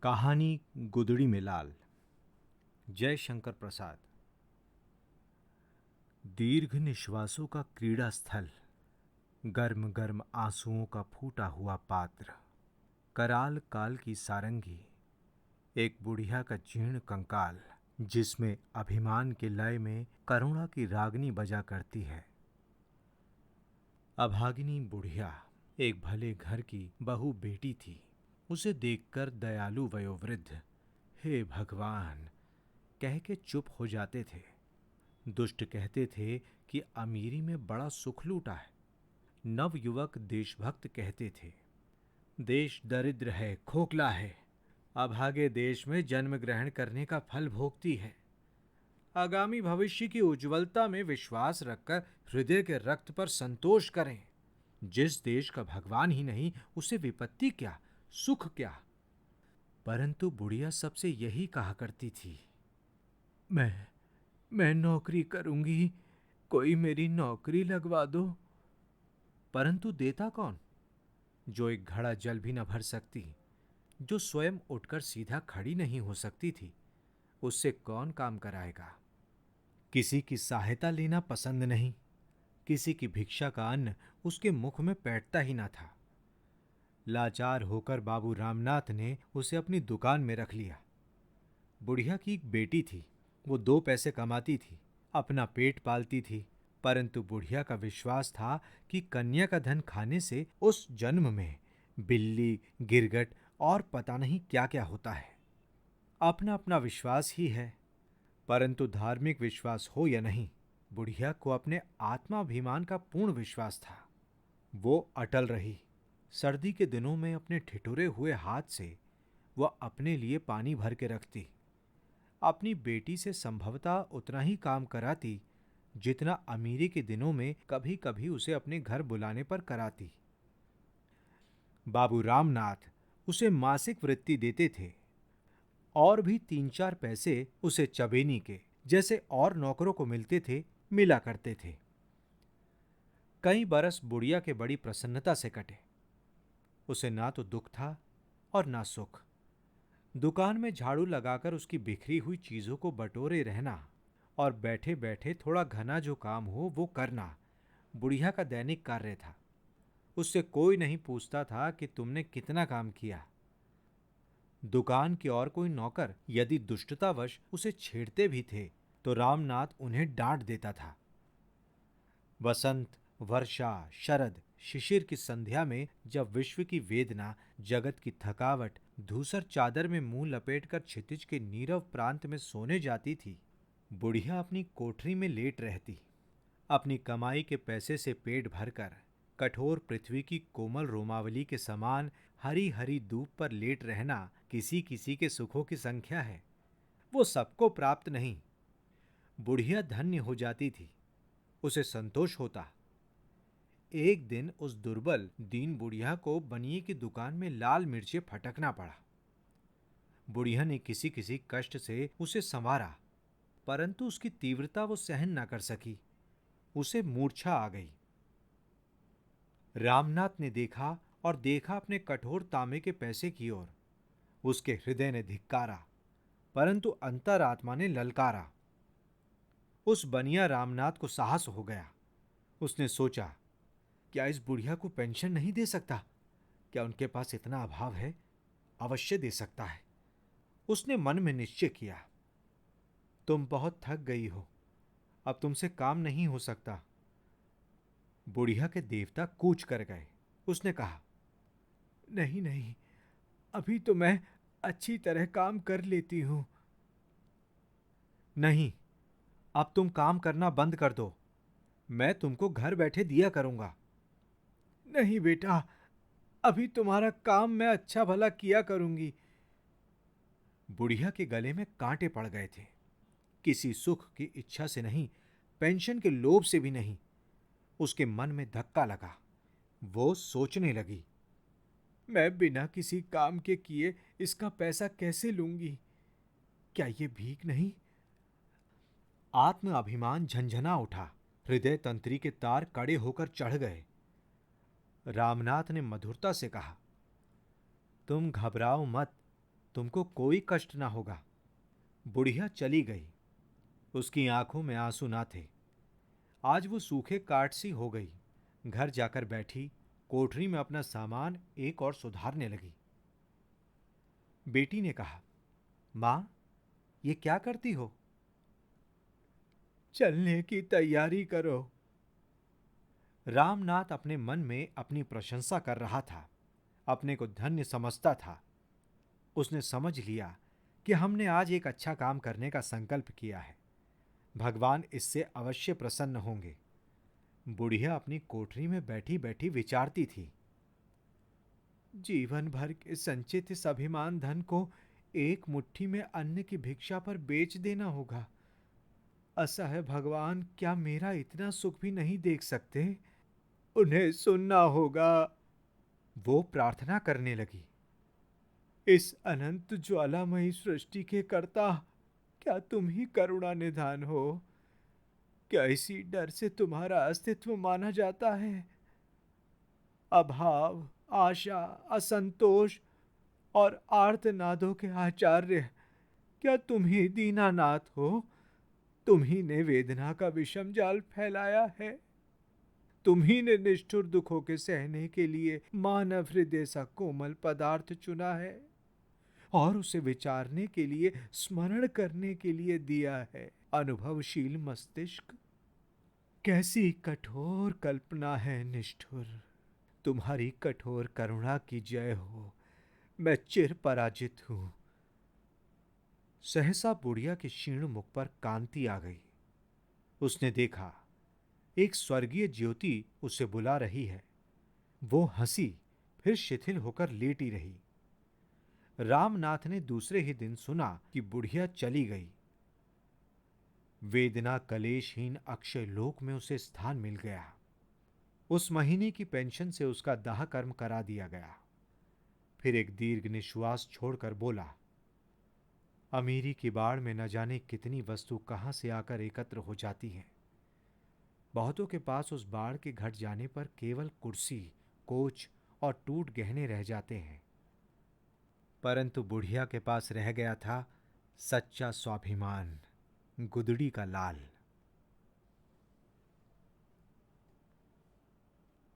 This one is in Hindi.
कहानी गुदड़ी में लाल। जय शंकर प्रसाद। दीर्घ निश्वासों का क्रीड़ा स्थल, गर्म गर्म आंसुओं का फूटा हुआ पात्र, कराल काल की सारंगी, एक बुढ़िया का जीर्ण कंकाल जिसमें अभिमान के लय में करुणा की रागनी बजा करती है। अभागिनी बुढ़िया एक भले घर की बहू बेटी थी। उसे देखकर दयालु वयोवृद्ध हे भगवान कह के चुप हो जाते थे। दुष्ट कहते थे कि अमीरी में बड़ा सुख लूटा है। नवयुवक देशभक्त कहते थे देश दरिद्र है, खोखला है, अभागे देश में जन्म ग्रहण करने का फल भोगती है। आगामी भविष्य की उज्ज्वलता में विश्वास रखकर हृदय के रक्त पर संतोष करें। जिस देश का भगवान ही नहीं उसे विपत्ति क्या, सुख क्या। परंतु बुढ़िया सबसे यही कहा करती थी, मैं नौकरी करूंगी, कोई मेरी नौकरी लगवा दो। परंतु देता कौन? जो एक घड़ा जल भी न भर सकती, जो स्वयं उठकर सीधा खड़ी नहीं हो सकती थी, उससे कौन काम कराएगा? किसी की सहायता लेना पसंद नहीं, किसी की भिक्षा का अन्न उसके मुख में बैठता ही न था। लाचार होकर बाबू रामनाथ ने उसे अपनी दुकान में रख लिया। बुढ़िया की एक बेटी थी, वो 2 पैसे कमाती थी, अपना पेट पालती थी। परंतु बुढ़िया का विश्वास था कि कन्या का धन खाने से उस जन्म में बिल्ली, गिरगट और पता नहीं क्या क्या होता है। अपना अपना विश्वास ही है। परंतु धार्मिक विश्वास हो या नहीं, बुढ़िया को अपने आत्माभिमान का पूर्ण विश्वास था। वो अटल रही। सर्दी के दिनों में अपने ठिठुरे हुए हाथ से वह अपने लिए पानी भर के रखती। अपनी बेटी से संभवतः उतना ही काम कराती जितना अमीरी के दिनों में कभी कभी उसे अपने घर बुलाने पर कराती। बाबू रामनाथ उसे मासिक वृत्ति देते थे और भी 3-4 पैसे उसे चबेनी के जैसे और नौकरों को मिलते थे मिला करते थे। कई बरस बुढ़िया के बड़ी प्रसन्नता से कटे। उसे ना तो दुख था और ना सुख। दुकान में झाड़ू लगाकर उसकी बिखरी हुई चीजों को बटोरे रहना और बैठे बैठे थोड़ा घना जो काम हो वो करना बुढ़िया का दैनिक कार्य था। उससे कोई नहीं पूछता था कि तुमने कितना काम किया। दुकान के और कोई नौकर यदि दुष्टतावश उसे छेड़ते भी थे तो रामनाथ उन्हें डांट देता था। वसंत, वर्षा, शरद, शिशिर की संध्या में जब विश्व की वेदना, जगत की थकावट धूसर चादर में मुंह लपेटकर क्षितिज के नीरव प्रांत में सोने जाती थी, बुढ़िया अपनी कोठरी में लेट रहती। अपनी कमाई के पैसे से पेट भरकर कठोर पृथ्वी की कोमल रोमावली के समान हरी हरी धूप पर लेट रहना किसी किसी के सुखों की संख्या है। वो सबको प्राप्त नहीं। बुढ़िया धन्य हो जाती थी, उसे संतोष होता। एक दिन उस दुर्बल दीन बुढ़िया को बनिए की दुकान में लाल मिर्चे फटकना पड़ा। बुढ़िया ने किसी किसी कष्ट से उसे संवारा, परंतु उसकी तीव्रता वो सहन न कर सकी। उसे मूर्छा आ गई। रामनाथ ने देखा और देखा अपने कठोर तांबे के पैसे की ओर। उसके हृदय ने धिक्कारा, परंतु अंतरात्मा ने ललकारा। उस बनिया रामनाथ को साहस हो गया। उसने सोचा, क्या इस बुढ़िया को पेंशन नहीं दे सकता? क्या उनके पास इतना अभाव है? अवश्य दे सकता है। उसने मन में निश्चय किया। तुम बहुत थक गई हो, अब तुमसे काम नहीं हो सकता। बुढ़िया के देवता कूच कर गए। उसने कहा, नहीं नहीं, अभी तो मैं अच्छी तरह काम कर लेती हूं। नहीं, अब तुम काम करना बंद कर दो, मैं तुमको घर बैठे दिया करूंगा। नहीं बेटा, अभी तुम्हारा काम मैं अच्छा भला किया करूंगी। बुढ़िया के गले में कांटे पड़ गए थे। किसी सुख की इच्छा से नहीं, पेंशन के लोभ से भी नहीं। उसके मन में धक्का लगा। वो सोचने लगी, मैं बिना किसी काम के किए इसका पैसा कैसे लूंगी? क्या ये भीख नहीं? आत्म अभिमान झंझना उठा। हृदय तंत्री के तार कड़े होकर चढ़ गए। रामनाथ ने मधुरता से कहा, तुम घबराओ मत, तुमको कोई कष्ट ना होगा। बुढ़िया चली गई। उसकी आंखों में आंसू ना थे। आज वो सूखे काठ सी हो गई। घर जाकर बैठी, कोठरी में अपना सामान एक और सुधारने लगी। बेटी ने कहा, मां, ये क्या करती हो? चलने की तैयारी करो। रामनाथ अपने मन में अपनी प्रशंसा कर रहा था। अपने को धन्य समझता था। उसने समझ लिया कि हमने आज एक अच्छा काम करने का संकल्प किया है। भगवान इससे अवश्य प्रसन्न होंगे। बुढ़िया अपनी कोठरी में बैठी बैठी विचारती थी। जीवन भर के संचित इस अभिमान धन को एक मुट्ठी में अन्न की भिक्षा पर बेच देना होगा। असह्य भगवान, क्या मेरा इतना सुख भी नहीं देख सकते? उन्हें सुनना होगा। वो प्रार्थना करने लगी। इस अनंत ज्वालामयी सृष्टि के कर्ता, क्या तुम ही करुणा निधान हो? क्या इसी डर से तुम्हारा अस्तित्व माना जाता है? अभाव, आशा, असंतोष और आर्तनादों के आचार्य, क्या तुम ही दीनानाथ हो? तुम ही ने वेदना का विषम जाल फैलाया है। तुम ही ने निष्ठुर दुखों के सहने के लिए मानव हृदय सा कोमल पदार्थ चुना है और उसे विचारने के लिए, स्मरण करने के लिए दिया है अनुभवशील मस्तिष्क। कैसी कठोर कल्पना है निष्ठुर। तुम्हारी कठोर करुणा की जय हो। मैं चिर पराजित हूं। सहसा बुढ़िया के क्षीण मुख पर कांति आ गई। उसने देखा, एक स्वर्गीय ज्योति उसे बुला रही है। वो हंसी, फिर शिथिल होकर लेटी रही। रामनाथ ने दूसरे ही दिन सुना कि बुढ़िया चली गई। वेदना कलेशहीन अक्षय लोक में उसे स्थान मिल गया। उस महीने की पेंशन से उसका दाह कर्म करा दिया गया। फिर एक दीर्घ निश्वास छोड़कर बोला, अमीरी की बाढ़ में न जाने कितनी वस्तु कहां से आकर एकत्र हो जाती हैं। बहुतों के पास उस बाढ़ के घट जाने पर केवल कुर्सी, कोच और टूट गहने रह जाते हैं, परंतु बुढ़िया के पास रह गया था सच्चा स्वाभिमान, गुदड़ी का लाल।